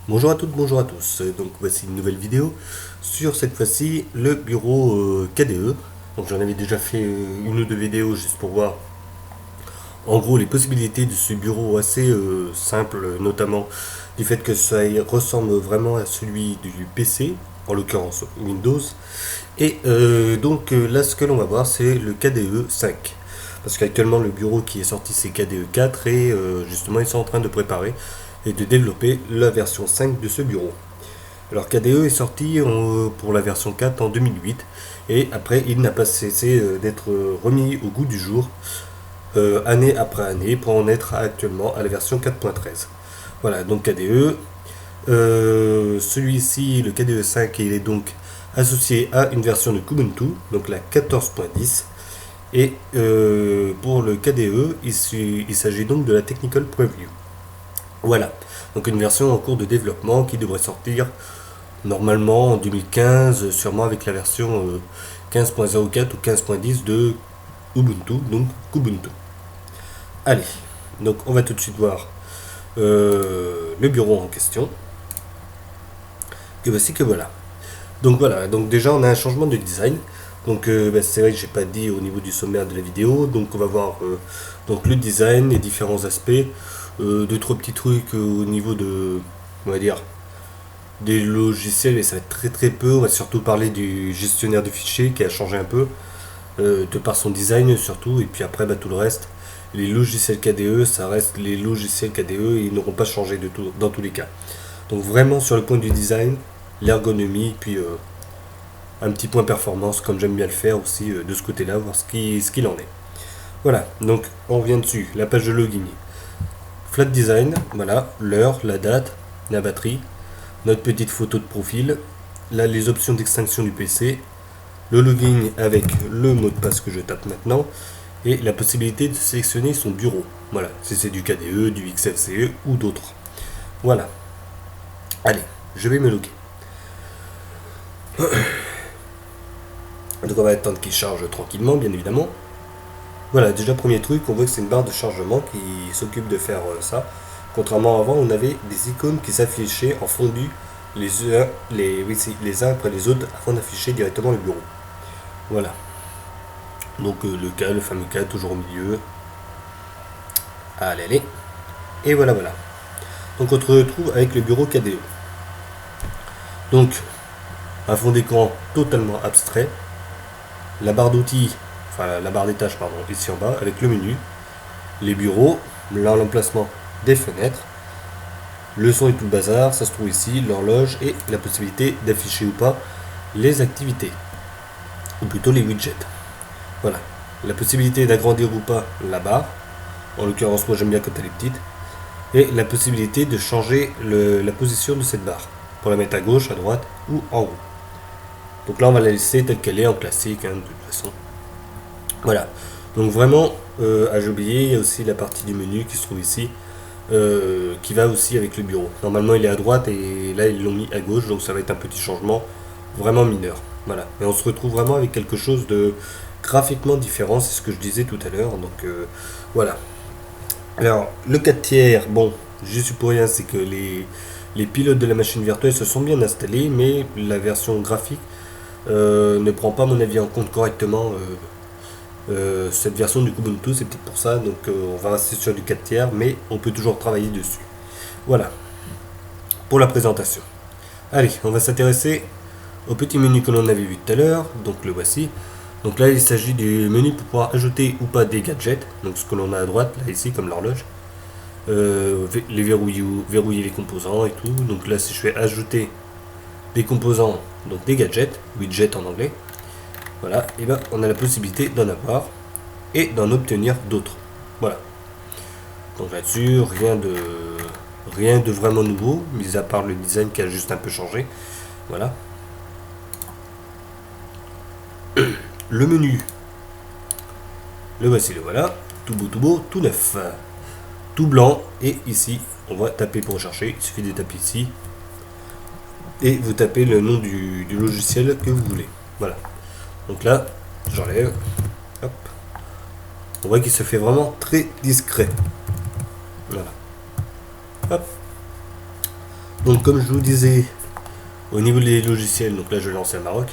Bonjour à toutes, bonjour à tous. Donc voici une nouvelle vidéo sur cette fois-ci le bureau KDE. Donc j'en avais déjà fait une ou deux vidéos juste pour voir en gros les possibilités de ce bureau assez simple, notamment du fait que ça ressemble vraiment à celui du PC, en l'occurrence Windows. Et là ce que l'on va voir c'est le KDE 5. Parce qu'actuellement le bureau qui est sorti c'est KDE 4 et justement ils sont en train de préparer et de développer la version 5 de ce bureau. Alors KDE est sorti pour la version 4 en 2008 et après il n'a pas cessé d'être remis au goût du jour année après année pour en être actuellement à la version 4.13. Voilà, donc KDE. Celui-ci, le KDE 5, il est donc associé à une version de Kubuntu, donc la 14.10. Et pour le KDE, il s'agit donc de la Technical Preview. Voilà, donc une version en cours de développement qui devrait sortir normalement en 2015, sûrement avec la version 15.04 ou 15.10 de Ubuntu, donc Kubuntu. Allez, donc on va tout de suite voir le bureau en question. Que voici que voilà. Donc voilà, donc déjà on a un changement de design. Donc c'est vrai que j'ai pas dit au niveau du sommaire de la vidéo. Donc on va voir donc le design, les différents aspects, deux trois petits trucs au niveau de, on va dire, des logiciels, et ça va être très très peu. On va surtout parler du gestionnaire de fichiers qui a changé un peu de par son design surtout, et puis après tout le reste. Les logiciels KDE, ça reste les logiciels KDE et ils n'auront pas changé de tout dans tous les cas. Donc vraiment sur le point du design, l'ergonomie, puis un petit point performance comme j'aime bien le faire aussi de ce côté-là, voir ce qu'il en est. Voilà, donc on revient dessus, la page de login. Flat design, voilà, l'heure, la date, la batterie, notre petite photo de profil, là les options d'extinction du PC, le login avec le mot de passe que je tape maintenant, et la possibilité de sélectionner son bureau. Voilà, si c'est du KDE, du XFCE ou d'autres. Voilà. Allez, je vais me loguer. Donc on va attendre qu'il charge tranquillement, bien évidemment. Voilà, déjà premier truc, on voit que c'est une barre de chargement qui s'occupe de faire ça. Contrairement à avant, on avait des icônes qui s'affichaient en fondu les uns après les autres afin d'afficher directement le bureau. Voilà. Donc le cas, le fameux cas, toujours au milieu. Allez, allez. Et voilà, voilà. Donc on se retrouve avec le bureau KDE. Donc, un fond d'écran totalement abstrait. La barre d'outils, enfin la barre des tâches, pardon, ici en bas, avec le menu. Les bureaux, là l'emplacement des fenêtres. Le son et tout le bazar, ça se trouve ici, l'horloge et la possibilité d'afficher ou pas les activités. Ou plutôt les widgets. Voilà. La possibilité d'agrandir ou pas la barre. En l'occurrence, moi j'aime bien quand elle est petite. Et la possibilité de changer la position de cette barre. Pour la mettre à gauche, à droite ou en haut. Donc là, on va la laisser telle qu'elle est en classique, de toute façon. Voilà. Donc vraiment, à oublié, il y a aussi la partie du menu qui se trouve ici, qui va aussi avec le bureau. Normalement, il est à droite et là, ils l'ont mis à gauche, donc ça va être un petit changement vraiment mineur. Voilà. Mais on se retrouve vraiment avec quelque chose de graphiquement différent, c'est ce que je disais tout à l'heure. Donc voilà. Alors, le 4 tiers, bon, je suis pour rien, c'est que les pilotes de la machine virtuelle se sont bien installés, mais la version graphique ne prend pas, à mon avis, en compte correctement cette version du Kubuntu. C'est peut-être pour ça, donc on va rester sur du 4 tiers, mais on peut toujours travailler dessus. Voilà, pour la présentation. Allez, on va s'intéresser au petit menu que l'on avait vu tout à l'heure, donc le voici. Donc là, il s'agit du menu pour pouvoir ajouter ou pas des gadgets, donc ce que l'on a à droite, là ici, comme l'horloge. Les verrouiller les composants et tout. Donc là, si je fais ajouter des composants, donc des gadgets, widgets en anglais, voilà, et ben on a la possibilité d'en avoir et d'en obtenir d'autres. Voilà. Donc là-dessus, rien de vraiment nouveau, mis à part le design qui a juste un peu changé. Voilà. Le menu, le voici, le voilà, tout beau, tout neuf, tout blanc, et ici, on va taper pour chercher, il suffit de taper ici, et vous tapez le nom du logiciel que vous voulez. Voilà. Donc là, j'enlève. Hop. On voit qu'il se fait vraiment très discret. Voilà. Hop. Donc comme je vous disais, au niveau des logiciels, donc là je vais lancer un Maroc,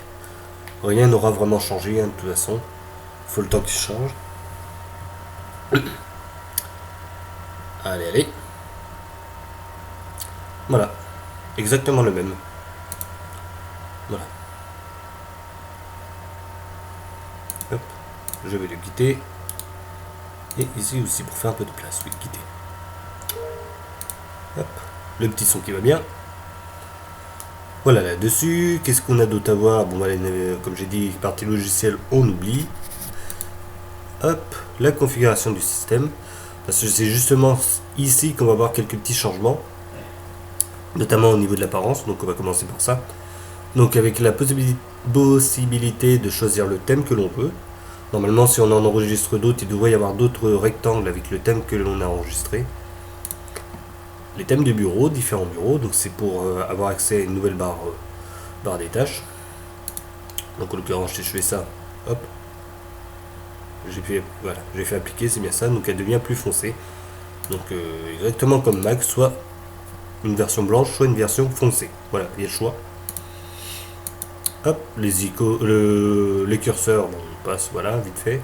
rien n'aura vraiment changé, hein, de toute façon. Il faut le temps qu'il change. Allez, allez. Voilà. Exactement le même. Voilà. Hop. Je vais le quitter. Et ici aussi pour faire un peu de place, oui, quitter. Hop. Le petit son qui va bien. Voilà, là-dessus, qu'est-ce qu'on a d'autre à voir? Bon, voilà, comme j'ai dit, partie logicielle, on oublie. Hop, la configuration du système. Parce que c'est justement ici qu'on va voir quelques petits changements. Notamment au niveau de l'apparence, donc on va commencer par ça. Donc avec la possibilité de choisir le thème que l'on veut. Normalement, si on en enregistre d'autres, il devrait y avoir d'autres rectangles avec le thème que l'on a enregistré. Les thèmes de bureau, différents bureaux, donc c'est pour avoir accès à une nouvelle barre des tâches. Donc en l'occurrence, je fais ça, hop, j'ai fait appliquer, c'est bien ça, donc elle devient plus foncée. Donc exactement comme Mac, soit une version blanche, soit une version foncée. Voilà, il y a le choix. Hop, les icônes, les curseurs, bon, on passe, voilà, vite fait.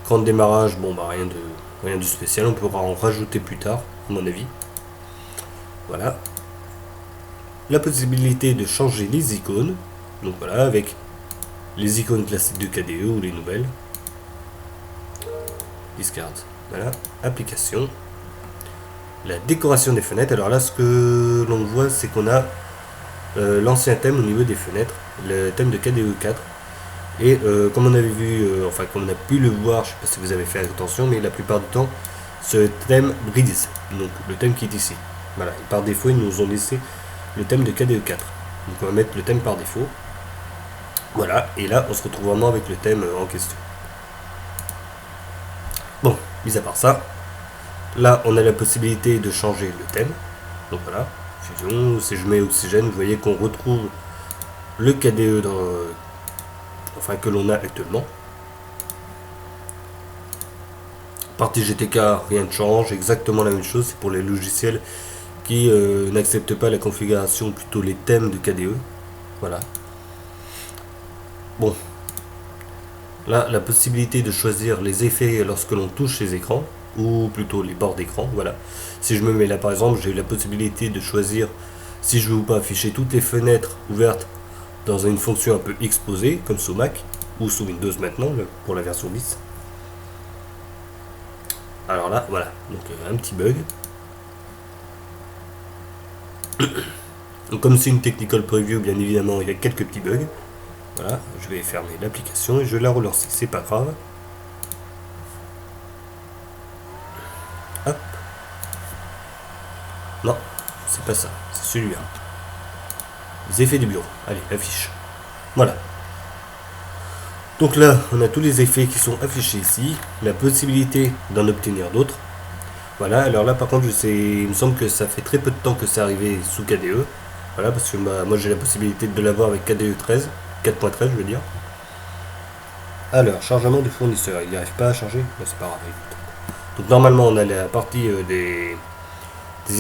Écran de démarrage, bon bah rien de spécial, on pourra en rajouter plus tard, à mon avis. Voilà. La possibilité de changer les icônes. Donc voilà, avec les icônes classiques de KDE ou les nouvelles. Discard. Voilà. Application. La décoration des fenêtres. Alors là, ce que l'on voit, c'est qu'on a l'ancien thème au niveau des fenêtres. Le thème de KDE 4. Et comme on avait vu, enfin comme on a pu le voir, je ne sais pas si vous avez fait attention, mais la plupart du temps, ce thème brise. Donc le thème qui est ici. Voilà, et par défaut, ils nous ont laissé le thème de KDE 4. Donc on va mettre le thème par défaut. Voilà, et là, on se retrouve vraiment avec le thème en question. Bon, mis à part ça, là, on a la possibilité de changer le thème. Donc voilà, fusion, si je mets oxygène, vous voyez qu'on retrouve le KDE enfin, que l'on a actuellement. Partie GTK, rien ne change, exactement la même chose, c'est pour les logiciels qui n'acceptent pas la configuration, plutôt les thèmes de KDE. Voilà. Bon. Là, la possibilité de choisir les effets lorsque l'on touche les écrans, ou plutôt les bords d'écran, voilà. Si je me mets là par exemple, j'ai la possibilité de choisir si je veux ou pas afficher toutes les fenêtres ouvertes dans une fonction un peu exposée, comme sous Mac, ou sous Windows maintenant, pour la version 10. Alors là, voilà, donc un petit bug. Donc comme c'est une technical preview, bien évidemment, il y a quelques petits bugs. Voilà, je vais fermer l'application et je vais la relancer, c'est pas grave. Hop. Non, c'est pas ça, c'est celui-là. Les effets du bureau. Allez, affiche. Voilà. Donc là, on a tous les effets qui sont affichés ici. La possibilité d'en obtenir d'autres. Voilà, alors là par contre, il me semble que ça fait très peu de temps que c'est arrivé sous KDE. Voilà, parce que moi j'ai la possibilité de l'avoir avec KDE 13, 4.13 je veux dire. Alors, chargement du fournisseur, il n'y arrive pas à charger? Ben, c'est pas grave. Donc normalement on a la partie des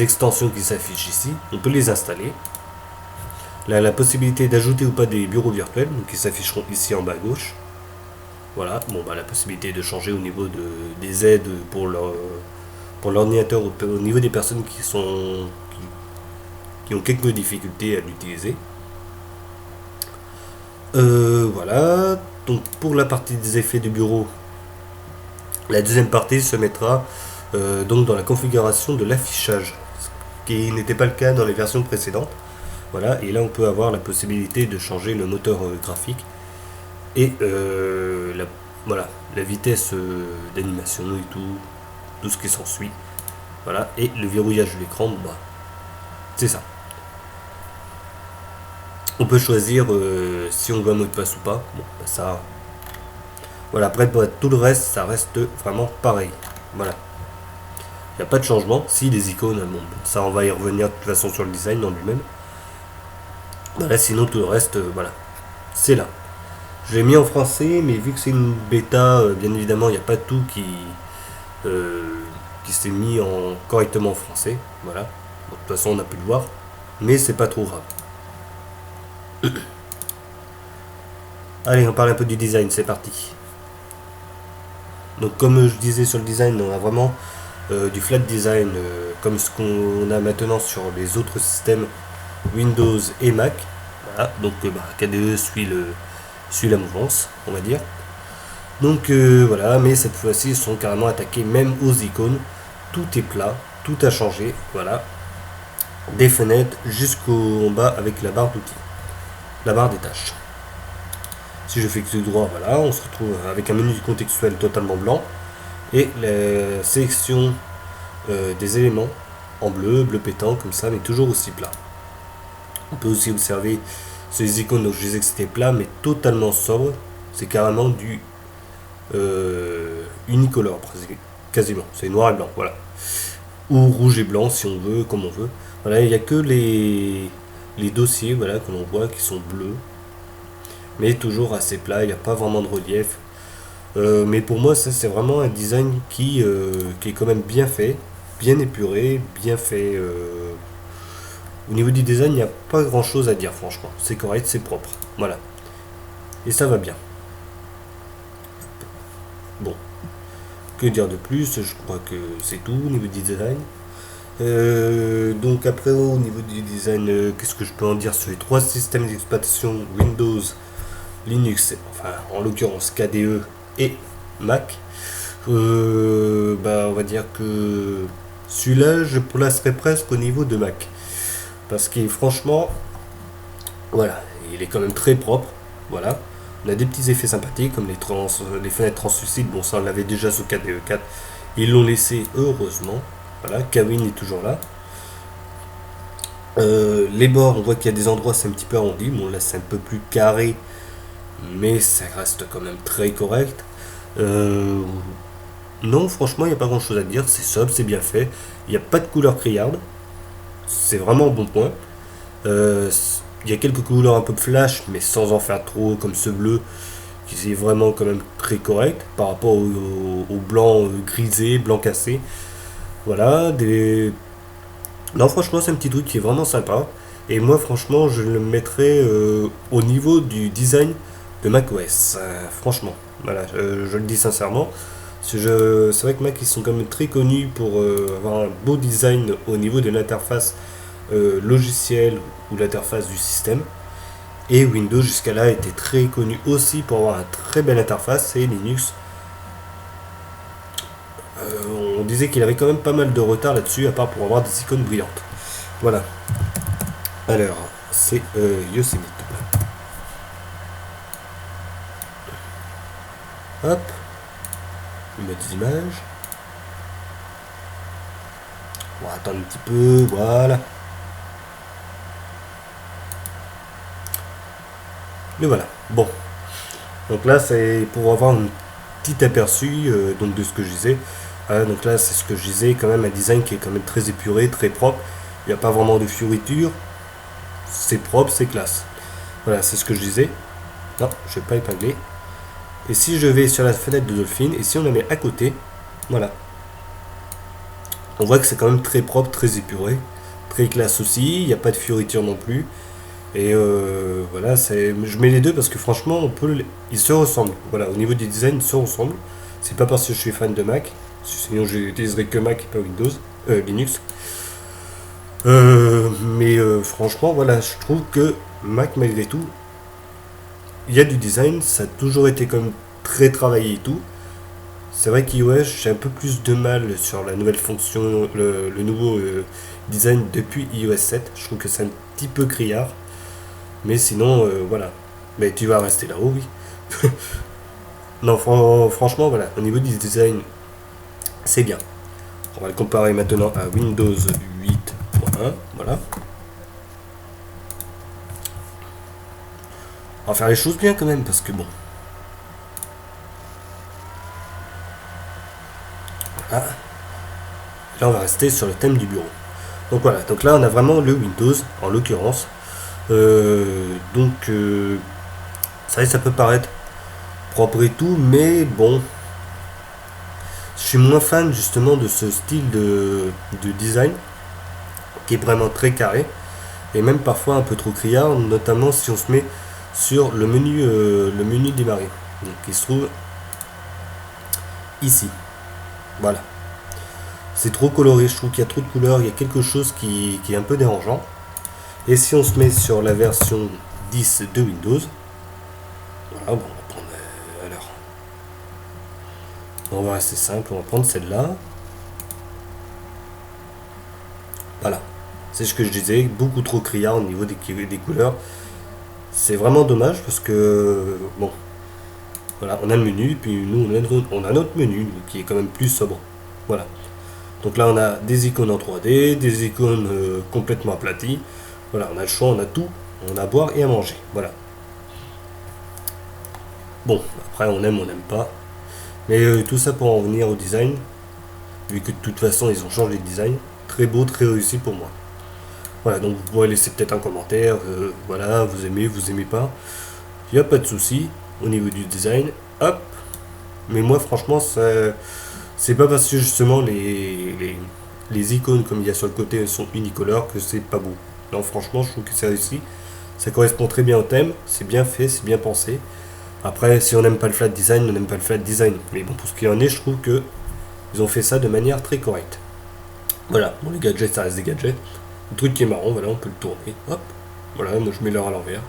extensions qui s'affichent ici. On peut les installer. Là, la possibilité d'ajouter ou pas des bureaux virtuels, donc qui s'afficheront ici en bas à gauche. Voilà, bon bah la possibilité de changer au niveau des aides pour l'ordinateur au niveau des personnes qui ont quelques difficultés à l'utiliser. Voilà, donc pour la partie des effets de bureau, la deuxième partie se mettra donc dans la configuration de l'affichage, ce qui n'était pas le cas dans les versions précédentes. Voilà, et là on peut avoir la possibilité de changer le moteur graphique et la vitesse d'animation et tout ce qui s'ensuit. Voilà, et le verrouillage de l'écran, bah, c'est ça. On peut choisir si on veut un mot de passe ou pas. Bon, bah, ça. Voilà, après pour tout le reste, ça reste vraiment pareil. Voilà. Il n'y a pas de changement. Si les icônes, bon, ça on va y revenir de toute façon sur le design en lui-même. Voilà, sinon tout le reste, voilà. C'est là. Je l'ai mis en français, mais vu que c'est une bêta, bien évidemment, il n'y a pas tout qui s'est mis correctement en français. Voilà. Donc, de toute façon, on a pu le voir. mais c'est pas trop grave. Allez, on parle un peu du design, c'est parti. Donc comme je disais sur le design, on a vraiment du flat design comme ce qu'on a maintenant sur les autres systèmes Windows et Mac. Voilà, donc KDE suit la mouvance, on va dire. Donc voilà, mais cette fois-ci ils sont carrément attaqués même aux icônes. Tout est plat, tout a changé, voilà. Des fenêtres jusqu'au bas avec la barre d'outils, la barre des tâches. Si je fais clic droit, voilà, on se retrouve avec un menu contextuel totalement blanc et la sélection des éléments en bleu, bleu pétant comme ça, mais toujours aussi plat. On peut aussi observer ces icônes, donc je disais que c'était plat, mais totalement sobre. C'est carrément du unicolore, quasiment. C'est noir et blanc, voilà. Ou rouge et blanc si on veut, comme on veut. Voilà, il n'y a que les dossiers, voilà, que l'on voit qui sont bleus, mais toujours assez plat. Il n'y a pas vraiment de relief. Mais pour moi, ça c'est vraiment un design qui est quand même bien fait, bien épuré, bien fait. Au niveau du design, il n'y a pas grand chose à dire, franchement. C'est correct, c'est propre. Voilà. Et ça va bien. Bon. Que dire de plus? Je crois que c'est tout au niveau du design. Donc après, au niveau du design, qu'est-ce que je peux en dire sur les trois systèmes d'exploitation Windows, Linux, enfin en l'occurrence KDE et Mac. On va dire que celui-là, je placerais presque au niveau de Mac. Parce que franchement, voilà, il est quand même très propre. Voilà. On a des petits effets sympathiques comme les fenêtres translucides. Bon, ça on l'avait déjà sous KDE 4. Ils l'ont laissé heureusement. Voilà, Kawin est toujours là. Les bords, on voit qu'il y a des endroits c'est un petit peu arrondi. Bon, là c'est un peu plus carré, mais ça reste quand même très correct. Non, franchement, il n'y a pas grand chose à dire. C'est sobre, c'est bien fait. Il n'y a pas de couleur criarde. C'est vraiment un bon point. Il y a quelques couleurs un peu flash, mais sans en faire trop, comme ce bleu, qui est vraiment quand même très correct par rapport au blanc grisé, blanc cassé. Voilà, non, franchement, c'est un petit truc qui est vraiment sympa. Et moi, franchement, je le mettrais au niveau du design de macOS. Franchement, voilà, je le dis sincèrement. C'est vrai que Mac, ils sont quand même très connus pour avoir un beau design au niveau de l'interface logicielle ou l'interface du système. Et Windows jusqu'à là était très connu aussi pour avoir une très belle interface. Et Linux, on disait qu'il avait quand même pas mal de retard là-dessus, à part pour avoir des icônes brillantes. Voilà. Alors, c'est Yosemite. Hop. Mode d'image. On va attendre un petit peu, voilà. Et voilà. Bon. Donc là, c'est pour avoir un petit aperçu donc de ce que je disais. Donc là, c'est ce que je disais, quand même un design qui est quand même très épuré, très propre. Il n'y a pas vraiment de fioritures. C'est propre, c'est classe. Voilà, c'est ce que je disais. Non, je ne vais pas épingler. Et si je vais sur la fenêtre de Dolphin, et si on la met à côté, voilà. On voit que c'est quand même très propre, très épuré. Très classe aussi, il n'y a pas de fioritures non plus. Et voilà, je mets les deux parce que franchement, ils se ressemblent. Voilà, au niveau du design, ils se ressemblent. C'est pas parce que je suis fan de Mac, sinon je n'utiliserai que Mac et pas Windows, Linux. Mais franchement, voilà, je trouve que Mac, malgré tout, il y a du design, ça a toujours été comme très travaillé et tout. C'est vrai qu'iOS, j'ai un peu plus de mal sur la nouvelle fonction, le nouveau design depuis iOS 7. Je trouve que c'est un petit peu criard. Mais sinon, voilà. Mais tu vas rester là-haut, oui. Non, franchement, voilà. Au niveau du design, c'est bien. On va le comparer maintenant à Windows 8.1. Voilà. On va faire les choses bien quand même, parce que bon. Ah. Là, on va rester sur le thème du bureau. Donc voilà. Donc là, on a vraiment le Windows, en l'occurrence. Ça peut paraître propre et tout, mais bon, je suis moins fan justement de ce style de design qui est vraiment très carré. et même parfois un peu trop criard, notamment si on se met sur le menu démarrer, donc qui se trouve ici. Voilà. C'est trop coloré, je trouve qu'il y a trop de couleurs, il y a quelque chose qui est un peu dérangeant. Et si on se met sur la version 10 de Windows, voilà, bon, on va prendre, alors, on va rester simple, on va prendre celle-là. Voilà, c'est ce que je disais, beaucoup trop criard au niveau des couleurs. C'est vraiment dommage parce que, bon, voilà, on a le menu, puis nous on a notre menu qui est quand même plus sobre. Voilà. Donc là on a des icônes en 3D, des icônes complètement aplaties. Voilà, on a le choix, on a tout, on a à boire et à manger. Voilà. Bon, après on aime, on n'aime pas. Mais tout ça pour en venir au design, vu que de toute façon ils ont changé de design. Très beau, très réussi pour moi. Voilà, donc vous pourrez laisser peut-être un commentaire, voilà, vous aimez pas. Il n'y a pas de souci au niveau du design. Hop. Mais moi franchement, c'est pas parce que justement les icônes comme il y a sur le côté sont unicolores que c'est pas beau. Non, franchement, je trouve que c'est réussi. Ça correspond très bien au thème, c'est bien fait, c'est bien pensé. Après, si on n'aime pas le flat design, on n'aime pas le flat design. Mais bon, pour ce qu'il en est, je trouve que ils ont fait ça de manière très correcte. Voilà, bon, les gadgets, ça reste des gadgets. Le truc qui est marrant, voilà, on peut le tourner. Hop, voilà, moi je mets l'heure à l'envers.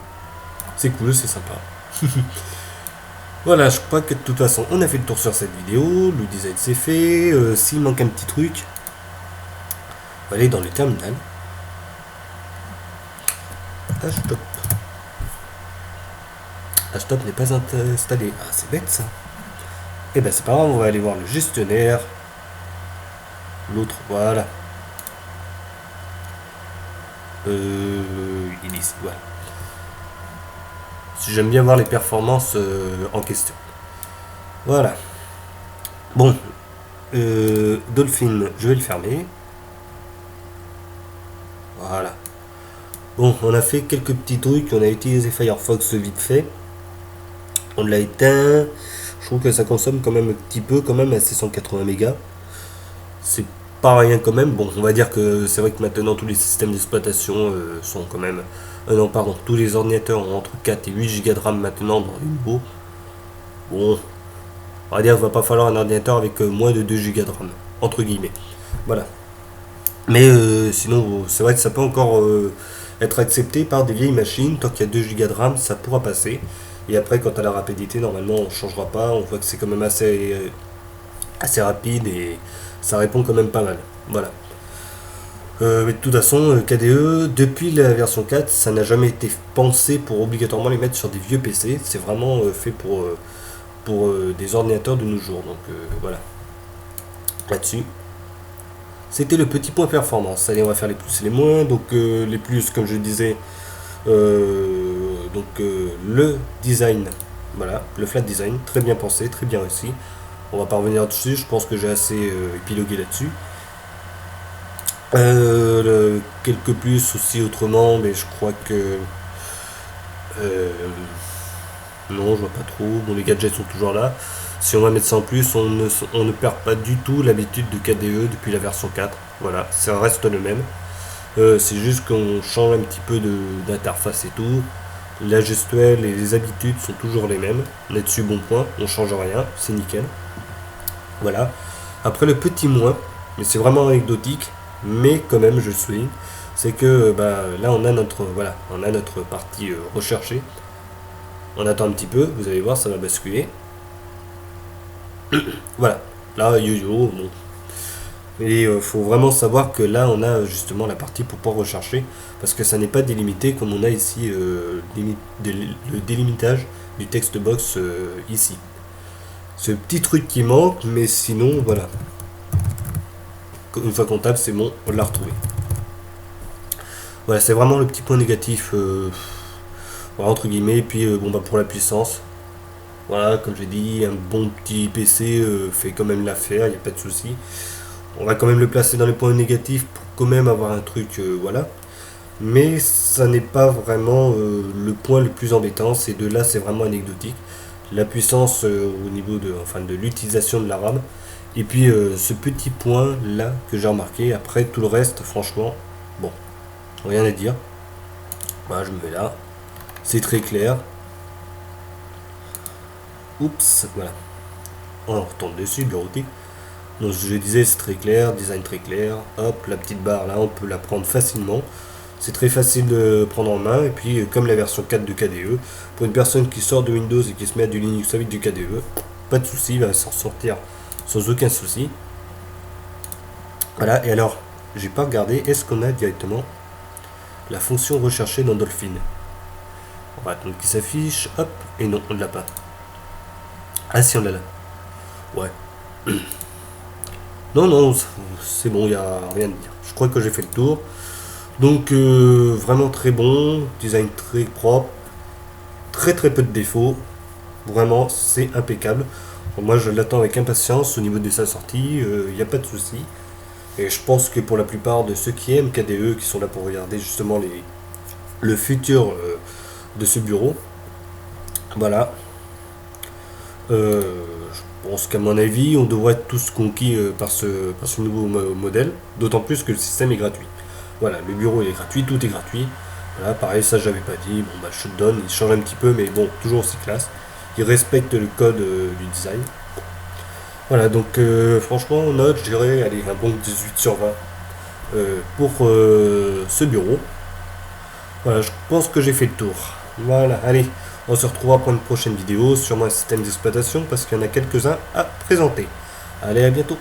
C'est cool, c'est sympa. Voilà, je crois que de toute façon, on a fait le tour sur cette vidéo. Le design c'est fait. S'il manque un petit truc, on va aller dans le terminal. Stop. Stop n'est pas installé. Ah, c'est bête ça. Et ben c'est pas grave, on va aller voir le gestionnaire. L'autre, voilà. Il est ici, voilà. J'aime bien voir les performances en question. Voilà. Bon. Dolphin, je vais le fermer. Voilà. Bon, on a fait quelques petits trucs. On a utilisé Firefox vite fait. On l'a éteint. Je trouve que ça consomme quand même un petit peu, quand même à 680 mégas. C'est pas rien quand même. Bon, on va dire que c'est vrai que maintenant tous les systèmes d'exploitation sont quand même... non, pardon, tous les ordinateurs ont entre 4 et 8 Go de RAM maintenant dans les nouveaux. Bon, on va dire qu'il va pas falloir un ordinateur avec moins de 2 Go de RAM, entre guillemets. Voilà. Mais sinon, c'est vrai que ça peut encore être accepté par des vieilles machines. Tant qu'il y a 2 Go de RAM, ça pourra passer. Et après, quant à la rapidité, normalement, on ne changera pas. On voit que c'est quand même assez rapide et ça répond quand même pas mal. Voilà. Mais de toute façon, KDE, depuis la version 4, ça n'a jamais été pensé pour obligatoirement les mettre sur des vieux PC. C'est vraiment fait pour des ordinateurs de nos jours. Donc voilà. Là-dessus. C'était le petit point performance. Allez, on va faire les plus et les moins. Donc les plus, comme je disais, le design. Voilà, le flat design, très bien pensé, très bien réussi. On va pas revenir dessus, je pense que j'ai assez épilogué là-dessus. Quelques plus aussi autrement, mais je crois que... non, je vois pas trop. Bon, les gadgets sont toujours là. Si on va mettre ça en plus, on ne perd pas du tout l'habitude de KDE depuis la version 4. Voilà, ça reste le même. C'est juste qu'on change un petit peu d'interface et tout. La gestuelle et les habitudes sont toujours les mêmes. Là-dessus, bon point, on change rien, c'est nickel. Voilà. Après, le petit moins, mais c'est vraiment anecdotique, mais quand même, je le souligne, c'est que là, on a notre partie recherchée. On attend un petit peu, vous allez voir, ça va basculer. Voilà. Là, yo-yo, bon. Et faut vraiment savoir que là on a justement la partie pour pouvoir rechercher parce que ça n'est pas délimité comme on a ici le délimitage du text box ici. Ce petit truc qui manque, mais sinon voilà. Une fois qu'on tape, c'est bon, on l'a retrouvé. Voilà, c'est vraiment le petit point négatif voilà, entre guillemets. Et puis pour la puissance. Voilà, comme j'ai dit, un bon petit PC fait quand même l'affaire, il n'y a pas de souci. On va quand même le placer dans les points négatifs pour quand même avoir un truc, voilà. Mais ça n'est pas vraiment le point le plus embêtant, c'est de là, c'est vraiment anecdotique. La puissance au niveau de l'utilisation de la RAM. Et puis ce petit point là que j'ai remarqué, après tout le reste, franchement, bon, rien à dire. Voilà, je me mets là. C'est très clair. Oups, voilà. On retourne dessus, bureautique. Donc je disais, c'est très clair, design très clair. Hop, la petite barre là, on peut la prendre facilement. C'est très facile de prendre en main. Et puis, comme la version 4 de KDE, pour une personne qui sort de Windows et qui se met à du Linux avec du KDE, pas de souci, il va s'en sortir sans aucun souci. Voilà, et alors, j'ai pas regardé, est-ce qu'on a directement la fonction recherchée dans Dolphin? Voilà, donc qui s'affiche, hop, et non, on ne l'a pas. Ah si, on l'a là. Ouais. Non, non, c'est bon, il n'y a rien à dire. Je crois que j'ai fait le tour. Donc, vraiment très bon, design très propre, très très peu de défauts. Vraiment, c'est impeccable. Moi, je l'attends avec impatience au niveau de sa sortie, il n'y a pas de souci. Et je pense que pour la plupart de ceux qui aiment KDE, qui sont là pour regarder justement le futur de ce bureau, voilà. Je pense qu'à mon avis, on devrait être tous conquis par ce nouveau modèle, d'autant plus que le système est gratuit. Voilà, le bureau il est gratuit, tout est gratuit. Voilà, pareil, ça j'avais pas dit. Bon, bah, je te donne, il change un petit peu, mais bon, toujours aussi classe. Il respecte le code du design. Voilà, donc franchement, on note, je dirais, allez, un bon 18 sur 20 pour ce bureau. Voilà, je pense que j'ai fait le tour. Voilà, allez, on se retrouvera pour une prochaine vidéo sur mon système d'exploitation parce qu'il y en a quelques-uns à présenter. Allez, à bientôt.